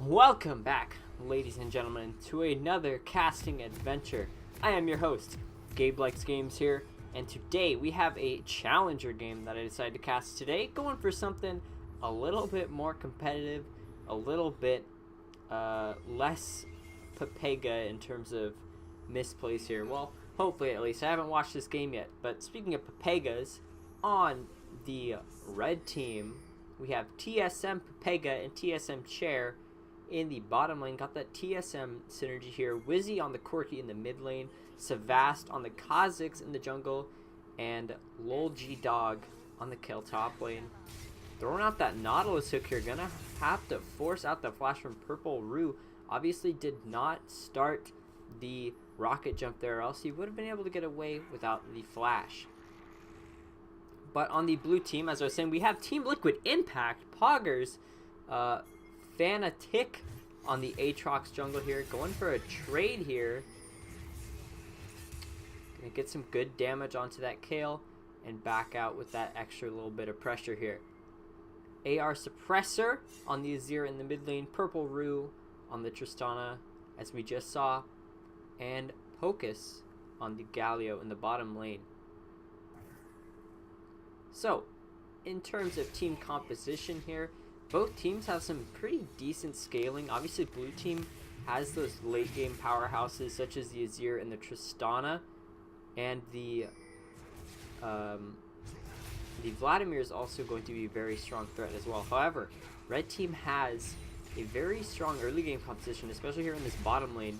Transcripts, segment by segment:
Welcome back, ladies and gentlemen, to another casting adventure. I am your host, Gabe Likes Games here, and today we have a challenger game that I decided to cast today, going for something a little bit more competitive, a little bit less Pepega in terms of misplays here. Well, hopefully at least. I haven't watched this game yet, but speaking of Pepegas, on the red team, we have TSM Pepega and TSM Chair in the bottom lane. Got that TSM synergy here. Wizzy on the Corki in the mid lane. Savast on the Kha'Zix in the jungle. And Lol G Dog on the kill top lane. Throwing out that Nautilus hook here. Gonna have to force out the flash from Purple Rue. Obviously did not start the rocket jump there, or else he would have been able to get away without the flash. But on the blue team, as I was saying, we have Team Liquid Impact, Poggers, Fanatic on the Aatrox jungle here, going for a trade here. Gonna get some good damage onto that Kale and back out with that extra little bit of pressure here. AR Suppressor on the Azir in the mid lane, Purple Rue on the Tristana, as we just saw, and Pocus on the Galio in the bottom lane. So, in terms of team composition here, both teams have some pretty decent scaling. Obviously, blue team has those late game powerhouses such as the Azir and the Tristana, and the Vladimir is also going to be a very strong threat as well. However, red team has a very strong early game composition, especially here in this bottom lane,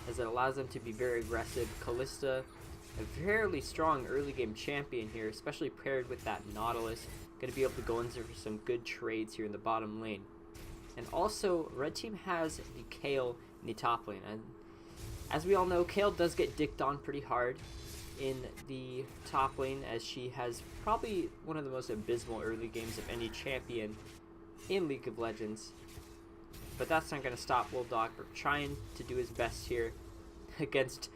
as it allows them to be very aggressive. Kalista, a fairly strong early game champion here, especially paired with that Nautilus. Going to be able to go in there for some good trades here in the bottom lane. And also, red team has the Kale in the top lane. And as we all know, Kale does get dicked on pretty hard in the top lane, as she has probably one of the most abysmal early games of any champion in League of Legends. But that's not going to stop Lil Dog from trying to do his best here against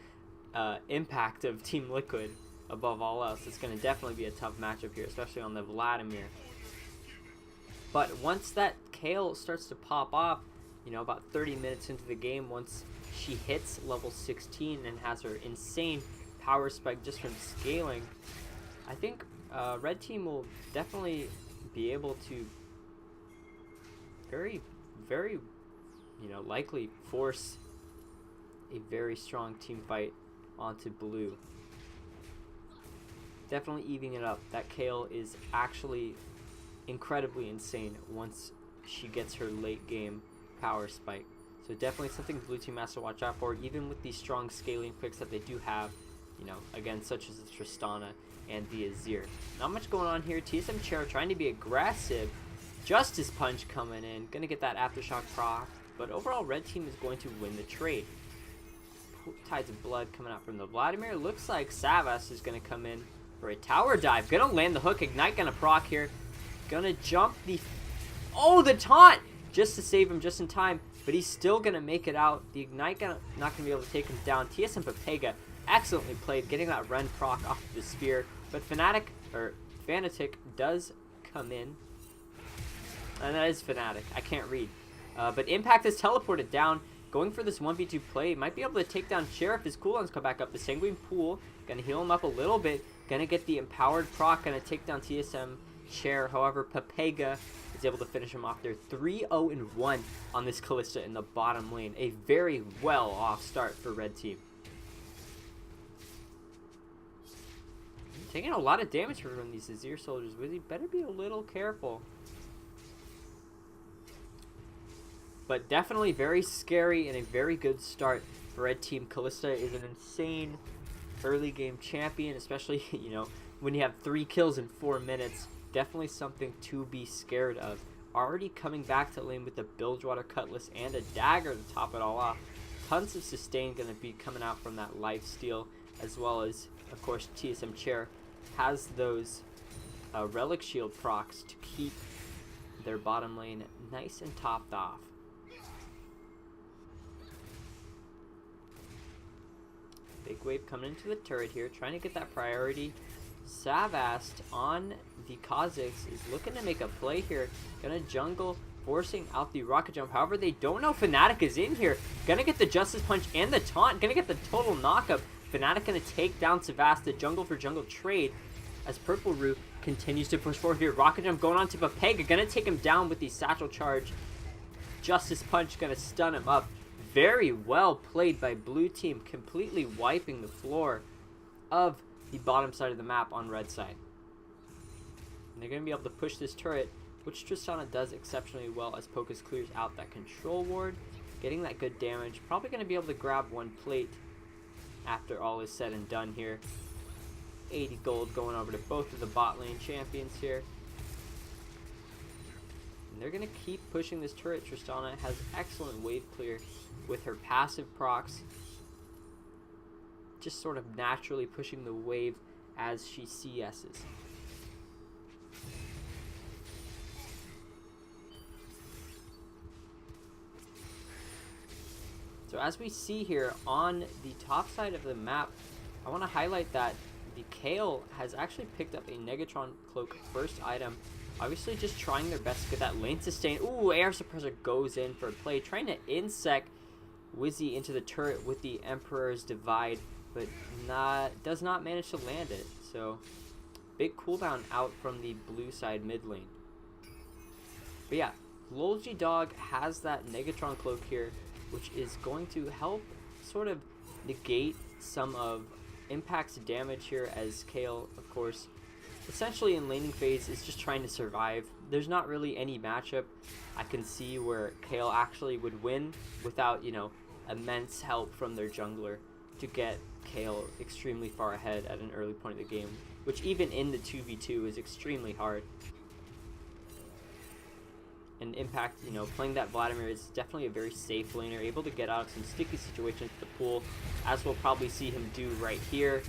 Impact of Team Liquid. Above all else, it's going to definitely be a tough matchup here, especially on the Vladimir. But once that Kale starts to pop off, you know, about 30 minutes into the game, once she hits level 16 and has her insane power spike just from scaling, I think red team will definitely be able to very, likely force a very strong team fight onto blue. Definitely evening it up. That Kale is actually incredibly insane once she gets her late game power spike. So definitely something blue team has to watch out for, even with these strong scaling picks that they do have, you know, again, such as the Tristana and the Azir. Not much going on here. TSM Chair trying to be aggressive. Justice Punch coming in. Gonna get that Aftershock proc. But overall, red team is going to win the trade. Tides of Blood coming out from the Vladimir. Looks like Savas is going to come in for a tower dive. Gonna land the hook. Ignite gonna proc here. Gonna jump the... Oh, the taunt! Just to save him just in time. But he's still gonna make it out. The Ignite not gonna be able to take him down. TSM Pepega excellently played, getting that Ren proc off the spear. But Fanatic does come in. And that is Fnatic. I can't read. But Impact is teleported down. Going for this 1v2 play. Might be able to take down Sheriff. His cooldowns come back up. The Sanguine Pool. Gonna heal him up a little bit. Gonna get the Empowered proc. Gonna take down TSM Chair. However, Pepega is able to finish him off there. 3-0-1 on this Kalista in the bottom lane. A very well off start for red team. Taking a lot of damage from these Azir soldiers. Wizzy better be a little careful. But definitely very scary and a very good start for red team. Kalista is an insane early game champion, especially, you know, when you have 3 kills in 4 minutes. Definitely something to be scared of. Already coming back to lane with the Bilgewater Cutlass and a dagger to top it all off. Tons of sustain going to be coming out from that lifesteal, as well as, of course, TSM Chair has those Relic Shield procs to keep their bottom lane nice and topped off. Big wave coming into the turret here, trying to get that priority. Savast on the Kha'Zix is looking to make a play here. Gonna jungle forcing out the rocket jump. However, they don't know Fnatic is in here. Gonna get the Justice Punch and the taunt. Gonna get the total knockup. Fnatic gonna take down Savasta. Jungle for jungle trade as Purple Root continues to push forward here. Rocket jump going on to Pepega. Gonna take him down with the satchel charge. Justice Punch gonna stun him up. Very well played by blue team, completely wiping the floor of the bottom side of the map on red side. And they're going to be able to push this turret, which Tristana does exceptionally well as Pocus clears out that control ward, getting that good damage. Probably going to be able to grab one plate after all is said and done here. 80 gold going over to both of the bot lane champions here. And they're going to keep pushing this turret. Tristana has excellent wave clear with her passive procs. Just sort of naturally pushing the wave as she CS's. So as we see here on the top side of the map, I want to highlight that the Kayle has actually picked up a Negatron Cloak first item. Obviously just trying their best to get that lane sustain. Ooh, Air Suppressor goes in for a play. Trying to insect Wizzy into the turret with the Emperor's Divide, but does not manage to land it. So big cooldown out from the blue side mid lane. But yeah, Lolgy Dog has that Negatron Cloak here, which is going to help sort of negate some of Impact's damage here, as Kayle, of course, essentially in laning phase is just trying to survive. There's not really any matchup I can see where Kayle actually would win without, you know, immense help from their jungler to get Kayle extremely far ahead at an early point of the game, which even in the 2v2 is extremely hard. And Impact, you know, playing that Vladimir is definitely a very safe laner, able to get out of some sticky situations with the pool, as we'll probably see him do right here.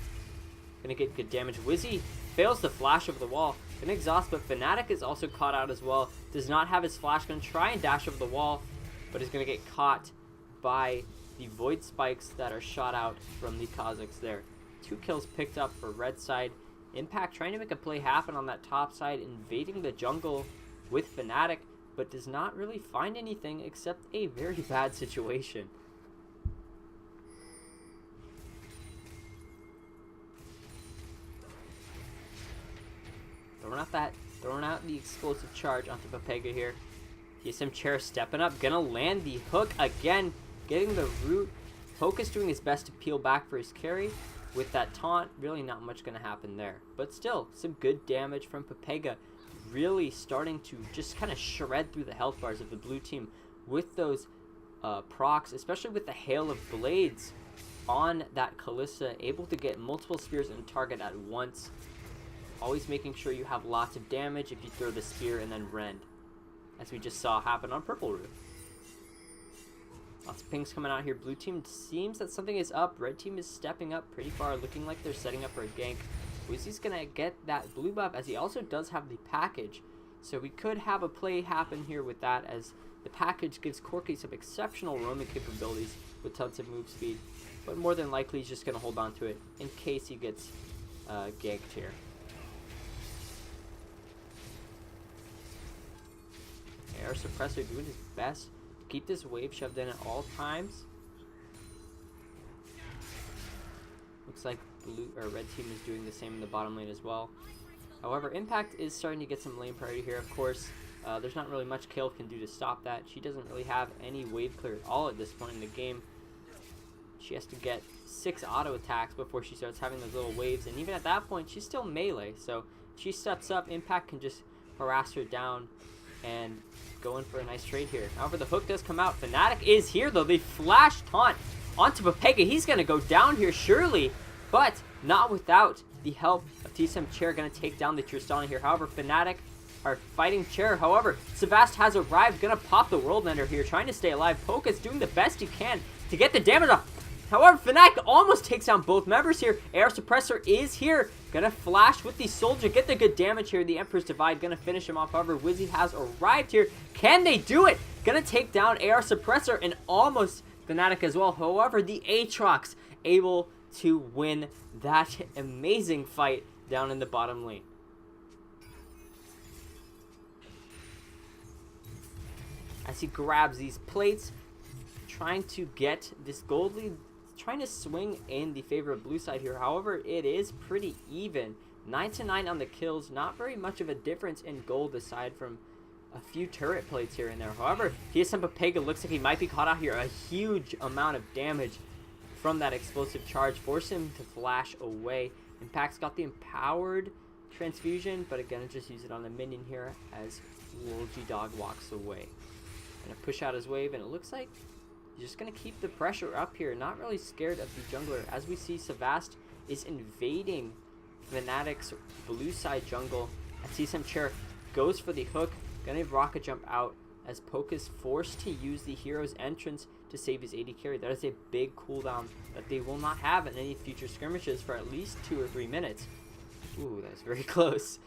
Gonna get good damage. Wizzy fails to flash over the wall. Gonna exhaust, but Fnatic is also caught out as well. Does not have his flash, gonna try and dash over the wall, but is gonna get caught by the Void Spikes that are shot out from the Kazakhs there. 2 kills picked up for red side. Impact trying to make a play happen on that top side, invading the jungle with Fnatic, but does not really find anything except a very bad situation. Throwing out the explosive charge onto Pepega here. TSM Chair stepping up, gonna land the hook again, getting the root. Pocus doing his best to peel back for his carry. With that taunt, really not much gonna happen there. But still, some good damage from Pepega, really starting to just kind of shred through the health bars of the blue team with those procs, especially with the Hail of Blades on that Kalista, able to get multiple spears on target at once. Always making sure you have lots of damage if you throw the spear and then rend, as we just saw happen on Purple Root. Lots of pings coming out here. Blue team seems that something is up. Red team is stepping up pretty far, looking like they're setting up for a gank. Wizzy's gonna get that blue buff, as he also does have the package, so we could have a play happen here with that, as the package gives Corki some exceptional roaming capabilities with tons of move speed, but more than likely he's just gonna hold on to it in case he gets ganked here. Air Suppressor doing his best to keep this wave shoved in at all times. Looks like red team is doing the same in the bottom lane as well. However, Impact is starting to get some lane priority here. Of course, there's not really much Kayle can do to stop that. She doesn't really have any wave clear at all at this point in the game. She has to get 6 auto attacks before she starts having those little waves, and even at that point, she's still melee. So she steps up, Impact can just harass her down and go in for a nice trade here. However, the hook does come out. Fnatic is here, though. They flash taunt onto Pepega. He's going to go down here, surely, but not without the help of TSM Chair. Going to take down the Tristana here. However, Fnatic are fighting Chair. However, Savast has arrived. Going to pop the World Ender here, trying to stay alive. Pocus doing the best he can to get the damage off. However, Fnatic almost takes down both members here. Air Suppressor is here. Gonna flash with the Soldier. Get the good damage here. The Emperor's Divide gonna finish him off. However, Wizzy has arrived here. Can they do it? Gonna take down AR Suppressor and almost Fnatic as well. However, the Aatrox able to win that amazing fight down in the bottom lane. as he grabs these plates, trying to get this gold lead, trying to swing in the favor of blue side here. However, it is pretty even. 9-9 on the kills, not very much of a difference in gold aside from a few turret plates here and there. However, TSM Pepega looks like he might be caught out here. A huge amount of damage from that explosive charge, forced him to flash away. Impact's got the empowered transfusion, but again, just use it on the minion here as Lil G Dog walks away. Gonna push out his wave, and it looks like he's just gonna keep the pressure up here. Not really scared of the jungler, as we see Savast is invading Fnatic's blue side jungle. As TSM Chair goes for the hook, gonna rocket jump out as Poke is forced to use the hero's entrance to save his AD carry. That is a big cooldown that they will not have in any future skirmishes for at least 2 or 3 minutes. Ooh, that's very close.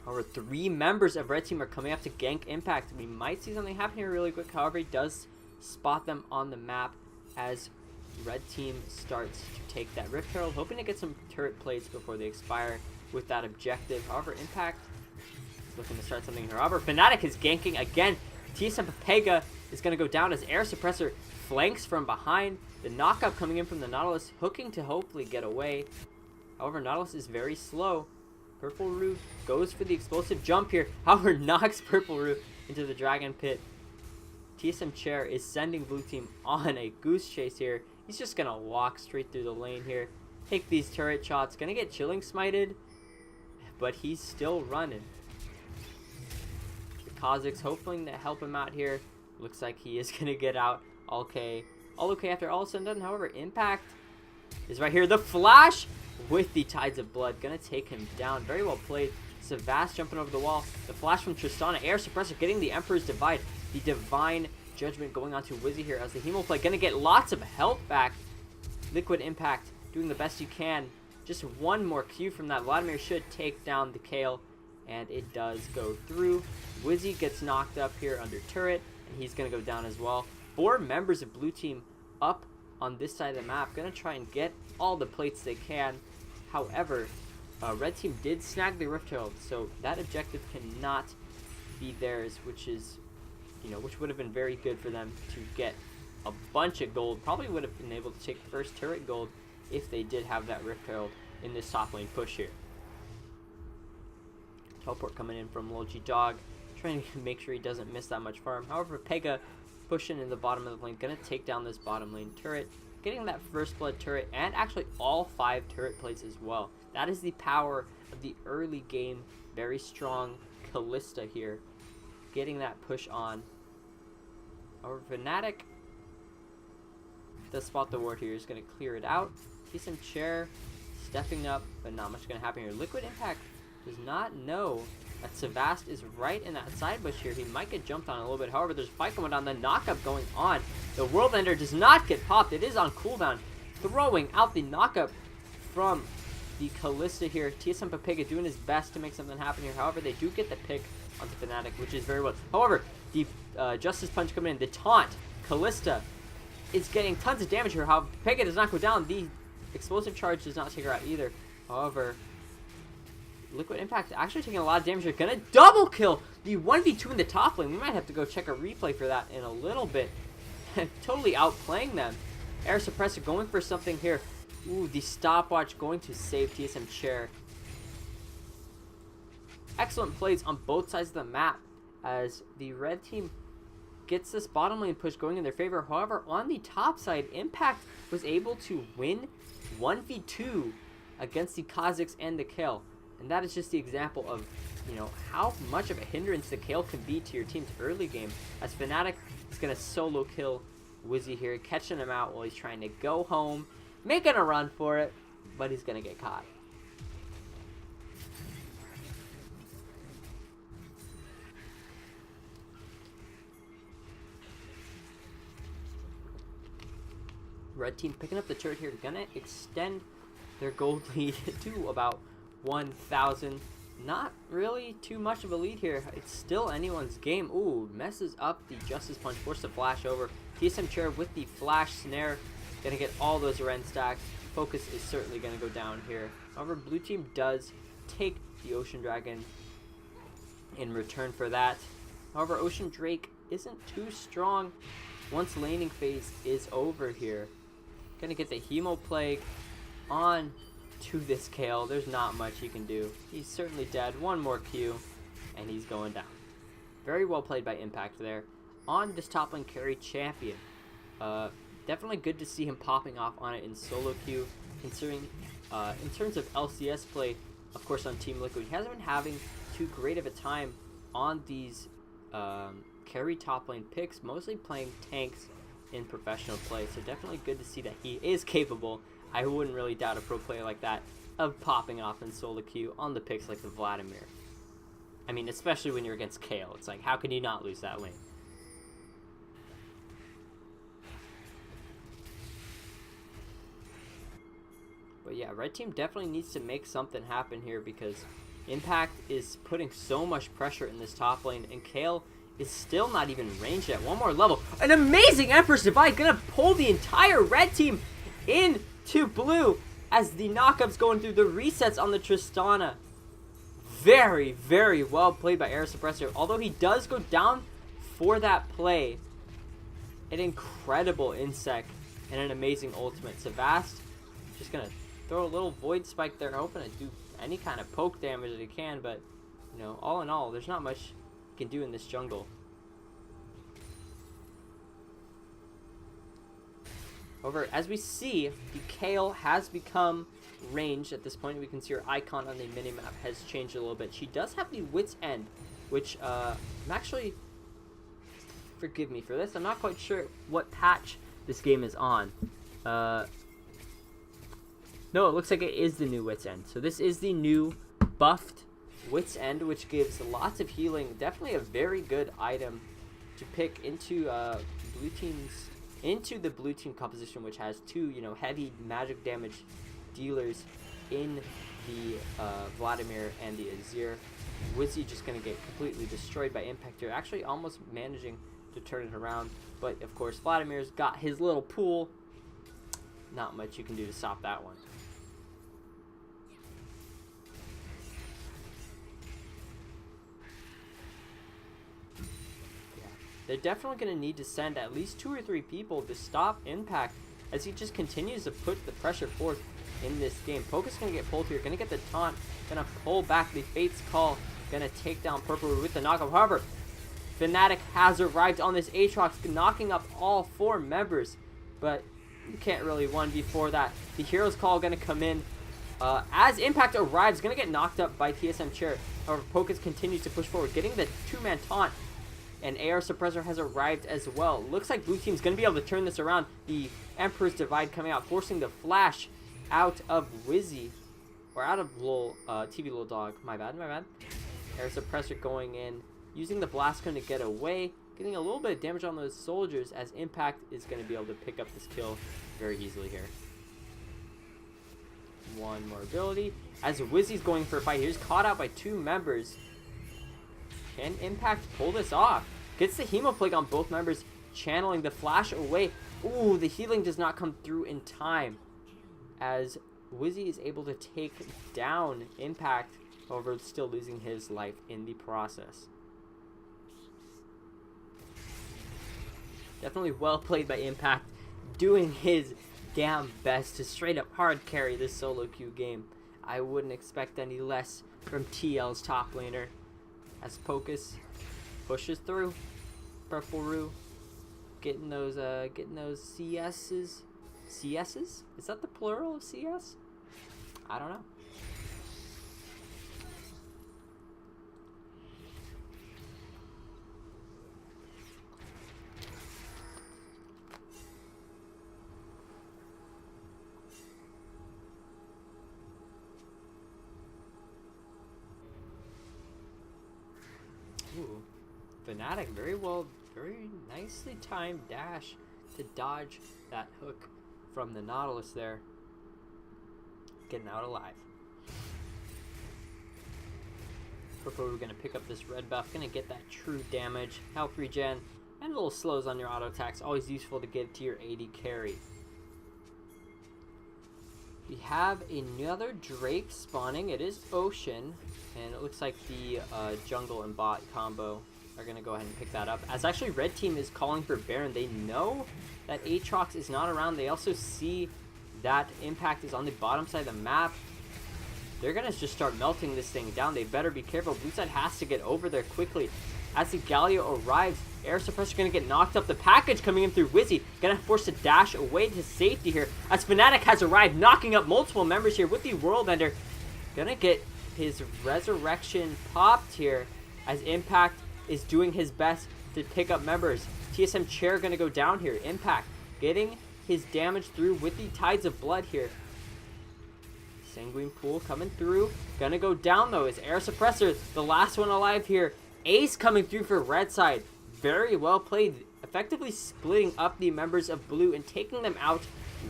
However, 3 members of Red Team are coming up to gank Impact. We might see something happen here really quick. However, he does spot them on the map as Red Team starts to take that Rift Herald, hoping to get some turret plates before they expire with that objective. However, Impact is looking to start something here. However, Fnatic is ganking again. TSM Pepega is going to go down as Air Suppressor flanks from behind. The knockup coming in from the Nautilus, hooking to hopefully get away. However, Nautilus is very slow. Purple Roo goes for the explosive jump here. However, knocks Purple Roo into the Dragon Pit. TSM Chair is sending blue team on a goose chase here. He's just going to walk straight through the lane here. Take these turret shots. Going to get Chilling Smited, but he's still running. The Kazakhs hoping to help him out here. Looks like he is going to get out. Okay. All okay after all is said and done. However, Impact is right here. The flash with the Tides of Blood. Going to take him down. Very well played. Savast jumping over the wall. The flash from Tristana. Air Suppressor getting the Emperor's Divide. The Divine Judgment going on to Wizzy here as the Hemo play. Going to get lots of health back. Liquid Impact doing the best you can. Just one more Q from that. Vladimir should take down the Kale, and it does go through. Wizzy gets knocked up here under turret, and he's going to go down as well. 4 members of blue team up on this side of the map. Going to try and get all the plates they can. However, red team did snag the Rift Herald, so that objective cannot be theirs, which is, which would have been very good for them to get a bunch of gold. Probably would have been able to take first turret gold if they did have that Rift Herald in this top lane push here. Teleport coming in from Lil G Dog, trying to make sure he doesn't miss that much farm. However, Pega pushing in the bottom of the lane, gonna take down this bottom lane turret, getting that first blood turret, and actually all 5 turret plates as well. That is the power of the early game, very strong Kalista here, getting that push on. Our Fnatic does spot the ward here, is going to clear it out. TSM Chair stepping up, but not much going to happen here. Liquid Impact does not know that Savast is right in that side bush here. He might get jumped on a little bit. However, there's a fight going on, the knockup going on. The World Ender does not get popped. It is on cooldown. Throwing out the knockup from the Kalista here. TSM Pepega doing his best to make something happen here. However, they do get the pick onto Fnatic, which is very well. However, the Justice Punch coming in. The taunt. Kalista is getting tons of damage here. However, Pepega does not go down. The explosive charge does not take her out either. However, Liquid Impact actually taking a lot of damage here. Gonna double kill the 1v2 in the top lane. We might have to go check a replay for that in a little bit. Totally outplaying them. Air Suppressor going for something here. Ooh, the stopwatch going to save TSM Chair. Excellent plays on both sides of the map as the red team gets this bottom lane push going in their favor. However, on the top side, Impact was able to win 1v2 against the Kazakhs and the Kale. And that is just the example of, how much of a hindrance the Kale can be to your team's early game. As Fnatic is going to solo kill Wizzy here, catching him out while he's trying to go home, making a run for it, but he's going to get caught. Red team picking up the turret here, gonna extend their gold lead to about 1,000. Not really too much of a lead here. It's still anyone's game. Ooh, messes up the Justice Punch, forced to flash over. TSM Chair with the flash snare, gonna get all those Ren stacks. Focus is certainly gonna go down here. However, blue team does take the Ocean Dragon. in return for that. However, Ocean Drake isn't too strong once laning phase is over here. Gonna get the Hemo Plague on to this Kale. There's not much he can do. He's certainly dead. One more Q, and he's going down. Very well played by Impact there. On this top lane carry champion. Definitely good to see him popping off on it in solo queue, considering in terms of LCS play, of course on Team Liquid, he hasn't been having too great of a time on these carry top lane picks, mostly playing tanks in professional play, so definitely good to see that he is capable. I wouldn't really doubt a pro player like that of popping off in solo queue on the picks like the Vladimir. I mean, especially when you're against Kale, it's like, how can you not lose that lane? But yeah, red team definitely needs to make something happen here because Impact is putting so much pressure in this top lane, and Kale is still not even ranged at one more level. An amazing Empress Divide gonna pull the entire red team into blue as the knockup's going through the resets on the Tristana. Very, very well played by Air Suppressor. Although he does go down for that play, an incredible insect and an amazing ultimate. Savast just gonna throw a little Void Spike there, hoping to do any kind of poke damage that he can, but you know, all in all, there's not much he can do in this jungle. However, as we see, the Kale has become ranged at this point. We can see her icon on the minimap has changed a little bit. She does have the Wit's End, which I'm actually, forgive me for this, I'm not quite sure what patch this game is on. No, it looks like it is the new Wit's End. So this is the new buffed Wit's End, which gives lots of healing. Definitely a very good item to pick into blue team's the blue team composition, which has two, you know, heavy magic damage dealers in the Vladimir and the Azir. Wizzy just gonna get completely destroyed by Impact here, actually almost managing to turn it around, but of course Vladimir's got his little pool. Not much you can do to stop that one. They're definitely going to need to send at least 2 or 3 people to stop Impact as he just continues to put the pressure forth in this game. Poke's going to get pulled here, going to get the taunt, going to pull back the Fate's Call, going to take down Purple with the knockup. However, Fnatic has arrived on this Aatrox, knocking up all 4 members, but you can't really 1v4 that. The Hero's Call going to come in. As Impact arrives, going to get knocked up by TSM Chair. However, Pocus continues to push forward, getting the 2-man taunt. And AR Suppressor has arrived as well. Looks like blue team's going to be able to turn this around. The Emperor's Divide coming out, forcing the flash out of Wizzy. Or out of TV Little Dog. My bad. AR Suppressor going in, using the BlazeClan to get away. Getting a little bit of damage on those soldiers as Impact is going to be able to pick up this kill very easily here. One more ability. As Wizzy's going for a fight, he's caught out by 2 members. Can Impact pull this off? Gets the Hemo Plague on both members, channeling the flash away. Ooh, the healing does not come through in time as Wizzy is able to take down Impact, however still losing his life in the process. Definitely well played by Impact, doing his damn best to straight up hard carry this solo queue game. I wouldn't expect any less from TL's top laner. As Pocus pushes through, Purple Roo getting those CS's. CS's? Is that the plural of CS? I don't know. Ooh, Fnatic very nicely timed dash to dodge that hook from the Nautilus there. Getting out alive. Purple, we're going to pick up this red buff, going to get that true damage, health regen, and little slows on your auto attacks. Always useful to give to your AD carry. We have another Drake spawning. It is Ocean, and it looks like the jungle and bot combo are going to go ahead and pick that up. As actually red team is calling for Baron. They know that Aatrox is not around. They also see that Impact is on the bottom side of the map. They're going to just start melting this thing down. They better be careful. Blue side has to get over there quickly. As the Galio arrives, Air Suppressor going to get knocked up. The package coming in through Wizzy. Going to force to dash away to safety here. As Fnatic has arrived, knocking up multiple members here with the World Ender. Going to get his Resurrection popped here as Impact is doing his best to pick up members. TSM Chair going to go down here. Impact getting his damage through with the Tides of Blood here. Sanguine Pool coming through. Gonna go down though is Air Suppressor, the last one alive here. Ace coming through for red side. Very well played. Effectively splitting up the members of blue and taking them out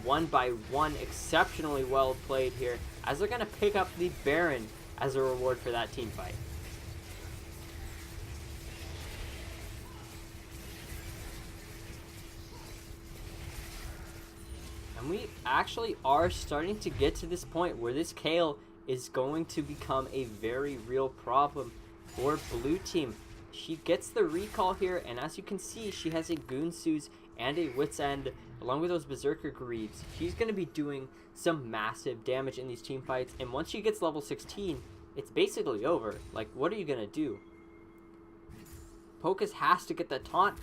one by one. Exceptionally well played here. As they're gonna pick up the Baron as a reward for that team fight. And we actually are starting to get to this point where this Kayle is going to become a very real problem for blue team. She gets the recall here, and as you can see, she has a Goonsuz and a Wit's End, along with those Berserker Greaves. She's going to be doing some massive damage in these team fights, and once she gets level 16, it's basically over. Like, what are you going to do? Pocus has to get the taunt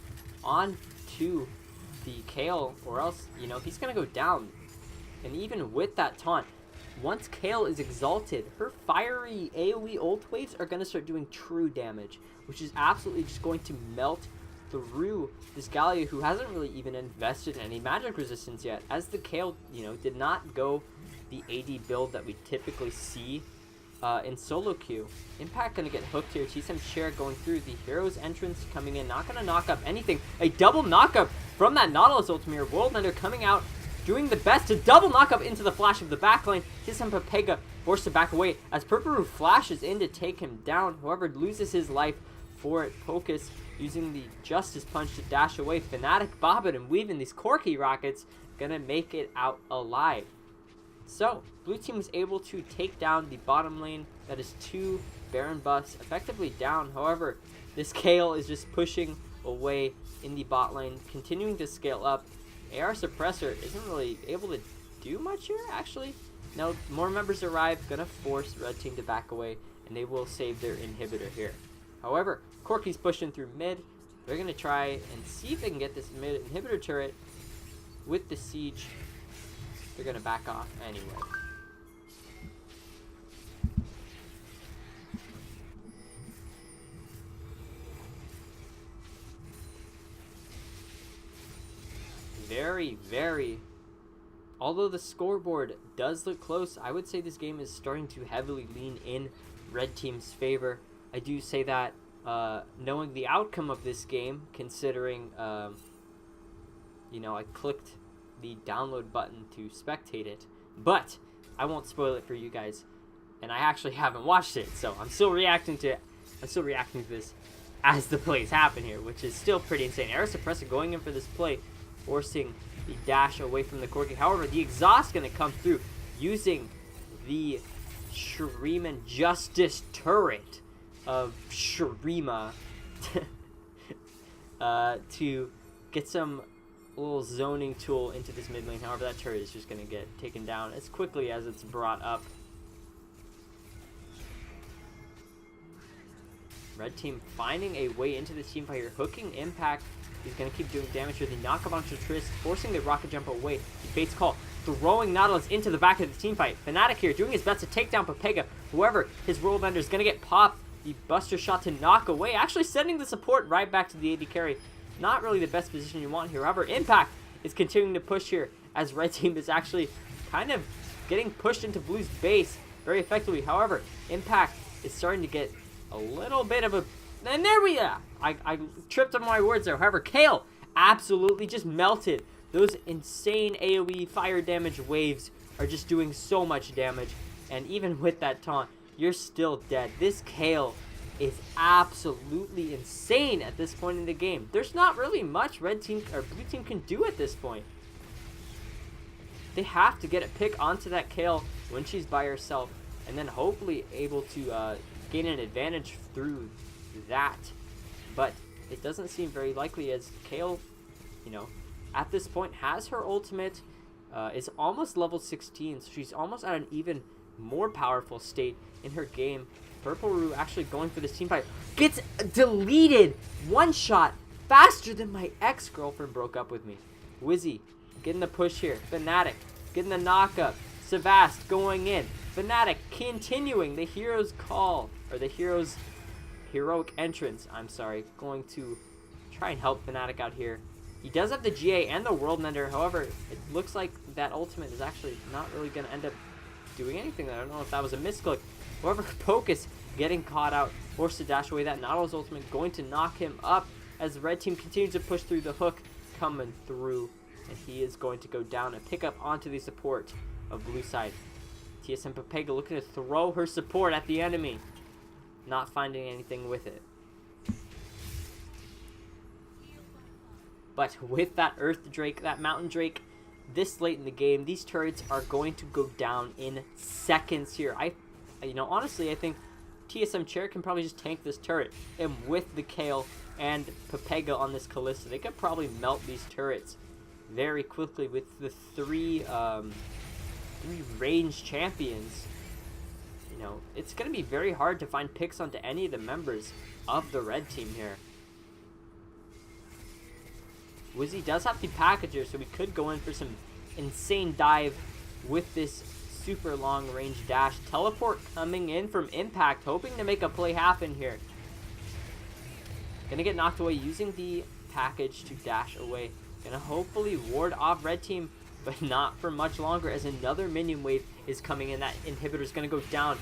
on to the Kayle, or else, you know, he's going to go down. And even with that taunt, once Kayle is exalted, her fiery AoE ult waves are going to start doing true damage, which is absolutely just going to melt through this Galio, who hasn't really even invested in any magic resistance yet, as the Kayle, you know, did not go the AD build that we typically see in solo queue. Impact going to get hooked here. TSM Chair going through. The hero's entrance coming in, not going to knock up anything. A double knockup from that Nautilus ultimate. World Ender coming out, doing the best to double knock up into the flash of the backline. TSM Pepega forced to back away as Purpuroo flashes in to take him down. However, loses his life for it. Pocus using the Justice Punch to dash away. Fnatic bobbing and weaving these Corki rockets, gonna make it out alive. So, blue team was able to take down the bottom lane. That is 2 Baron buffs effectively down. However, this Kayle is just pushing away in the bot lane, continuing to scale up. AR Suppressor isn't really able to do much here, actually. No, more members arrive, gonna force red team to back away, and they will save their inhibitor here. However, Corki's pushing through mid. They're gonna try and see if they can get this mid inhibitor turret with the siege. They're gonna back off anyway. Very, although the scoreboard does look close, I would say this game is starting to heavily lean in red team's favor. I do say that knowing the outcome of this game, considering, you know, I clicked the download button to spectate it, but I won't spoil it for you guys, and I actually haven't watched it, so I'm still reacting to this as the plays happen here, which is still pretty insane. Air Suppressor going in for this play, forcing the dash away from the Corki. However, the exhaust going to come through using the Shuriman Justice turret of Shurima to get some little zoning tool into this mid lane. However, that turret is just going to get taken down as quickly as it's brought up. Red team finding a way into this team fight here, hooking Impact. He's going to keep doing damage here. The knockup onto Triss, forcing the rocket jump away. The Fate's Call, throwing Nautilus into the back of the team fight. Fnatic here doing his best to take down Pepega. However, his World Ender is going to get popped. The Buster Shot to knock away, actually sending the support right back to the AD carry. Not really the best position you want here. However, Impact is continuing to push here as red team is actually kind of getting pushed into blue's base very effectively. However, Impact is starting to get a little bit of a... And there we are! I tripped on my words there. However, Kayle absolutely just melted. Those insane AoE fire damage waves are just doing so much damage. And even with that taunt, you're still dead. This Kayle is absolutely insane at this point in the game. There's not really much red team or blue team can do at this point. They have to get a pick onto that Kale when she's by herself, and then hopefully able to gain an advantage through that. But it doesn't seem very likely, as Kale, you know, at this point has her ultimate, is almost level 16, so she's almost at an even more powerful state in her game. Purple Rue actually going for this team fight. Gets deleted! One shot! Faster than my ex-girlfriend broke up with me. Wizzy getting the push here. Fnatic getting the knock-up. Savast going in. Fnatic continuing the hero's call. Or the hero's heroic entrance. I'm sorry. Going to try and help Fnatic out here. He does have the GA and the World Ender. However, it looks like that ultimate is actually not really going to end up doing anything. I don't know if that was a misclick. However, Pocus getting caught out, forced to dash away. That Nautilus ultimate going to knock him up as the red team continues to push through. The hook coming through, and he is going to go down and pick up onto the support of blue side. TSM Pepega looking to throw her support at the enemy, not finding anything with it. But with that Earth Drake, that Mountain Drake, this late in the game, these turrets are going to go down in seconds here. Honestly, I think TSM Chair can probably just tank this turret. And with the Kale and Pepega on this Kalista, they could probably melt these turrets very quickly with the three ranged champions. You know, it's going to be very hard to find picks onto any of the members of the red team here. Wizzy does have the packager, so we could go in for some insane dive with this super long range dash. Teleport coming in from Impact, hoping to make a play happen here. Gonna get knocked away using the package to dash away. Gonna hopefully ward off red team, but not for much longer, as another minion wave is coming in. That inhibitor is gonna go down,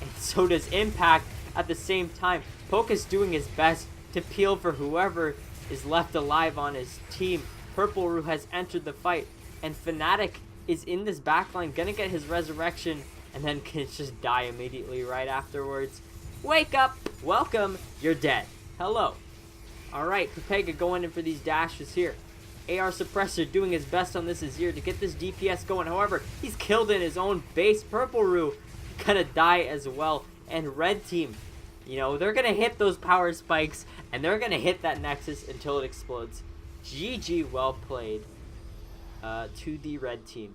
and so does Impact at the same time. Pocus doing his best to peel for whoever is left alive on his team. Purple Rue has entered the fight, and Fnatic is in this backline, gonna get his resurrection, and then can just die immediately right afterwards. Wake up! Welcome! You're dead. Hello. Alright, Pepega going in for these dashes here. AR Suppressor doing his best on this Azir to get this DPS going. However, he's killed in his own base. Purple Rue gonna die as well. And red team, you know, they're gonna hit those power spikes, and they're gonna hit that Nexus until it explodes. GG, well played to the red team.